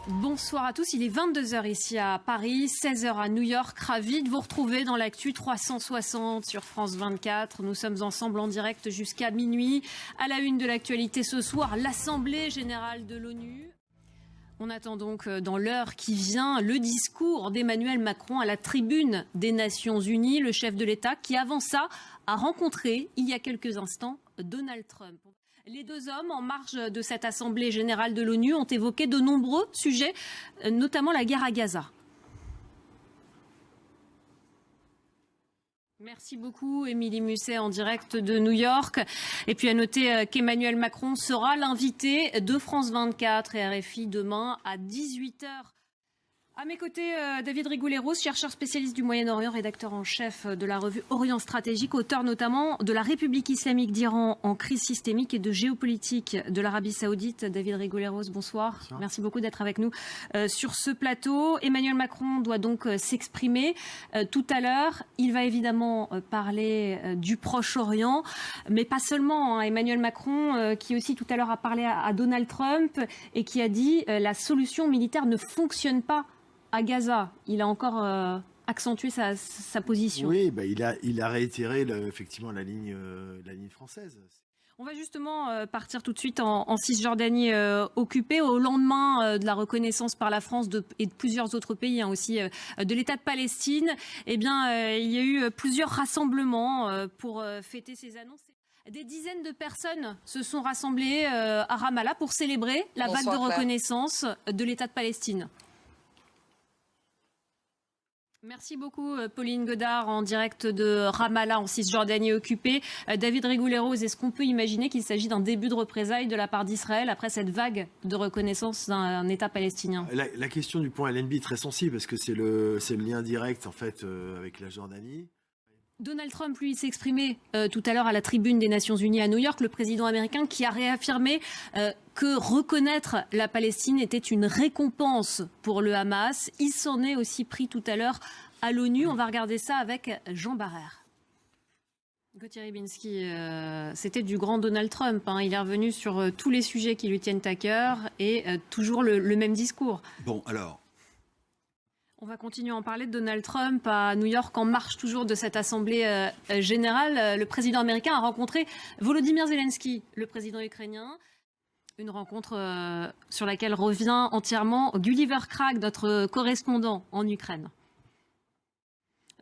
Bonsoir à tous, il est 22h ici à Paris, 16h à New York. Ravi de vous retrouver dans l'actu 360 sur France 24. Nous sommes ensemble en direct jusqu'à minuit. À la une de l'actualité ce soir, l'Assemblée générale de l'ONU. On attend donc dans l'heure qui vient le discours d'Emmanuel Macron à la tribune des Nations Unies, le chef de l'État qui avant ça a rencontré il y a quelques instants Donald Trump. Les deux hommes, en marge de cette Assemblée générale de l'ONU, ont évoqué de nombreux sujets, notamment la guerre à Gaza. Merci beaucoup, Émilie Musset, en direct de New York. Et puis à noter qu'Emmanuel Macron sera l'invité de France 24 et RFI demain à 18h. À mes côtés, David Rigoulet-Rose, chercheur spécialiste du Moyen-Orient, rédacteur en chef de la revue Orient Stratégique, auteur notamment de La République islamique d'Iran en crise systémique et de géopolitique de l'Arabie Saoudite. David Rigoulet-Rose, bonsoir. Bonsoir. Merci beaucoup d'être avec nous sur ce plateau. Emmanuel Macron doit donc s'exprimer tout à l'heure. Il va évidemment parler du Proche-Orient, mais pas seulement. Emmanuel Macron, qui aussi tout à l'heure a parlé à Donald Trump et qui a dit la solution militaire ne fonctionne pas à Gaza. Il a encore accentué sa position. Oui, il a réitéré effectivement la ligne française. On va justement partir tout de suite en Cisjordanie occupée au lendemain de la reconnaissance par la France et de plusieurs autres pays aussi de l'État de Palestine. Eh bien, il y a eu plusieurs rassemblements pour fêter ces annonces. Des dizaines de personnes se sont rassemblées à Ramallah pour célébrer la vague de reconnaissance de l'État de Palestine. Merci beaucoup Pauline Godard en direct de Ramallah en Cisjordanie occupée. David Rigoulet-Rose, est-ce qu'on peut imaginer qu'il s'agit d'un début de représailles de la part d'Israël après cette vague de reconnaissance d'un État palestinien? La question du point LNB est très sensible parce que c'est le lien direct en fait avec la Jordanie. Donald Trump, lui, s'est exprimé tout à l'heure à la tribune des Nations Unies à New York, le président américain qui a réaffirmé que reconnaître la Palestine était une récompense pour le Hamas. Il s'en est aussi pris tout à l'heure à l'ONU. On va regarder ça avec Jean Barrère. Gauthier Rybinski, c'était du grand Donald Trump. Il est revenu sur tous les sujets qui lui tiennent à cœur et toujours le même discours. Bon, alors... On va continuer à en parler de Donald Trump à New York en marche toujours de cette Assemblée générale. Le président américain a rencontré Volodymyr Zelensky, le président ukrainien. Une rencontre sur laquelle revient entièrement Gulliver Krag, notre correspondant en Ukraine.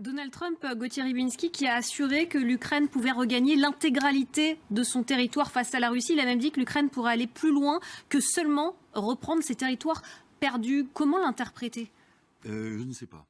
Donald Trump, Gauthier Rybinski, qui a assuré que l'Ukraine pouvait regagner l'intégralité de son territoire face à la Russie. Il a même dit que l'Ukraine pourrait aller plus loin que seulement reprendre ses territoires perdus. Comment l'interpréter ? Je ne sais pas.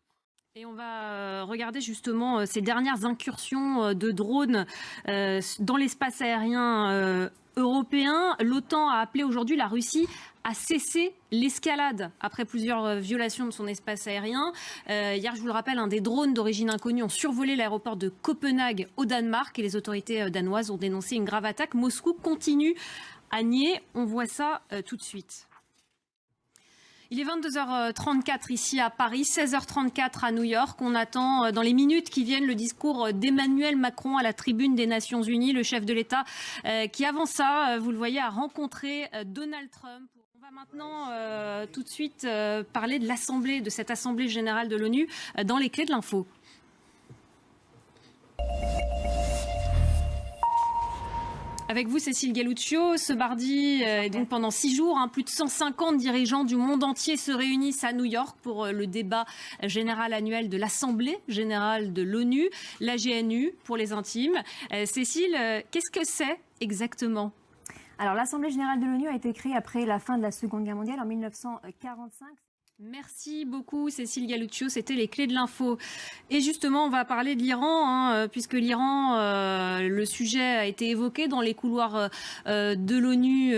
Et on va regarder justement ces dernières incursions de drones dans l'espace aérien européen. L'OTAN a appelé aujourd'hui la Russie à cesser l'escalade après plusieurs violations de son espace aérien. Hier, je vous le rappelle, des drones d'origine inconnue ont survolé l'aéroport de Copenhague au Danemark et les autorités danoises ont dénoncé une grave attaque. Moscou continue à nier. On voit ça tout de suite. Il est 22h34 ici à Paris, 16h34 à New York. On attend dans les minutes qui viennent le discours d'Emmanuel Macron à la tribune des Nations Unies, le chef de l'État qui avant ça, vous le voyez, a rencontré Donald Trump. On va maintenant tout de suite parler de cette Assemblée générale de l'ONU dans les clés de l'info. Avec vous, Cécile Galluccio, ce mardi, et donc pendant 6 jours, plus de 150 dirigeants du monde entier se réunissent à New York pour le débat général annuel de l'Assemblée générale de l'ONU, la GNU pour les intimes. Cécile, qu'est-ce que c'est exactement ? Alors, l'Assemblée générale de l'ONU a été créée après la fin de la Seconde Guerre mondiale en 1945. Merci beaucoup Cécile Galluccio, c'était les clés de l'info. Et justement, on va parler de l'Iran, puisque l'Iran, le sujet a été évoqué dans les couloirs de l'ONU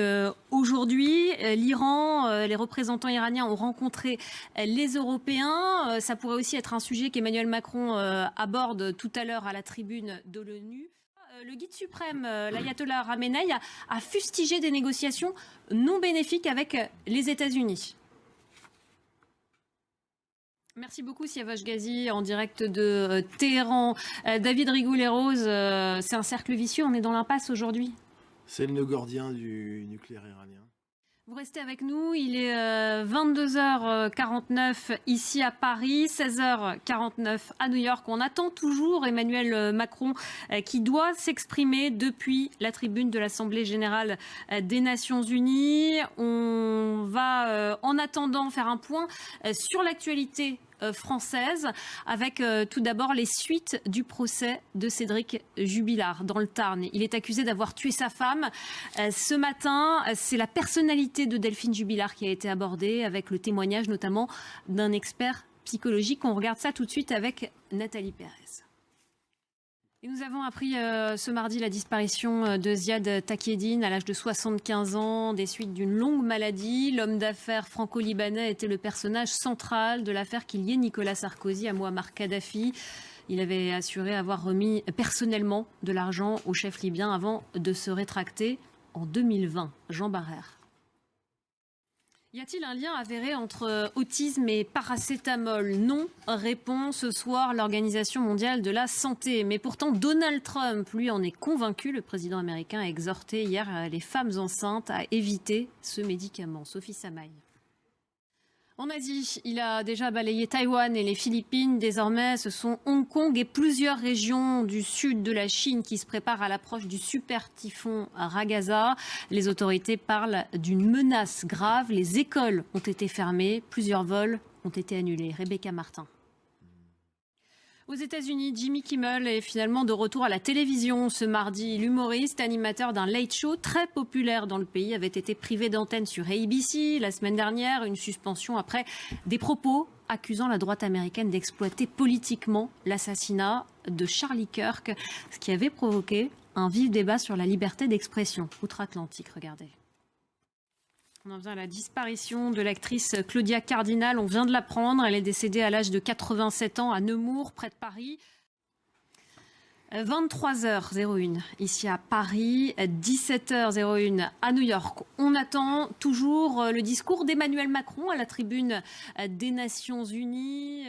aujourd'hui. L'Iran, les représentants iraniens ont rencontré les Européens. Ça pourrait aussi être un sujet qu'Emmanuel Macron aborde tout à l'heure à la tribune de l'ONU. Le guide suprême, l'ayatollah Khamenei, a fustigé des négociations non bénéfiques avec les États-Unis. Merci beaucoup Siavash Ghazi en direct de Téhéran. David Rigoulet-Rose, c'est un cercle vicieux, on est dans l'impasse aujourd'hui. C'est le nœud gordien du nucléaire iranien. Vous restez avec nous, il est 22h49 ici à Paris, 16h49 à New York. On attend toujours Emmanuel Macron qui doit s'exprimer depuis la tribune de l'Assemblée générale des Nations Unies. On va en attendant faire un point sur l'actualité française, avec tout d'abord les suites du procès de Cédric Jubilard dans le Tarn. Il est accusé d'avoir tué sa femme. Ce matin, c'est la personnalité de Delphine Jubilard qui a été abordée, avec le témoignage notamment d'un expert psychologique. On regarde ça tout de suite avec Nathalie Pérez. Et nous avons appris ce mardi la disparition de Ziad Takieddine à l'âge de 75 ans des suites d'une longue maladie. L'homme d'affaires franco-libanais était le personnage central de l'affaire qui liait Nicolas Sarkozy à Mouammar Kadhafi. Il avait assuré avoir remis personnellement de l'argent au chef libyen avant de se rétracter en 2020. Jean Barrère. Y a-t-il un lien avéré entre autisme et paracétamol? Non, répond ce soir l'Organisation mondiale de la santé. Mais pourtant, Donald Trump, lui, en est convaincu. Le président américain a exhorté hier les femmes enceintes à éviter ce médicament. Sophie Samaï. En Asie, il a déjà balayé Taïwan et les Philippines. Désormais, ce sont Hong Kong et plusieurs régions du sud de la Chine qui se préparent à l'approche du super typhon Ragaza. Les autorités parlent d'une menace grave. Les écoles ont été fermées. Plusieurs vols ont été annulés. Rebecca Martin. Aux États-Unis, Jimmy Kimmel est finalement de retour à la télévision ce mardi. L'humoriste, animateur d'un late show très populaire dans le pays, avait été privé d'antenne sur ABC la semaine dernière. Une suspension après des propos accusant la droite américaine d'exploiter politiquement l'assassinat de Charlie Kirk, ce qui avait provoqué un vif débat sur la liberté d'expression outre-Atlantique. Regardez. On en vient à la disparition de l'actrice Claudia Cardinal. On vient de l'apprendre. Elle est décédée à l'âge de 87 ans à Nemours, près de Paris. 23h01 ici à Paris, 17h01 à New York. On attend toujours le discours d'Emmanuel Macron à la tribune des Nations Unies.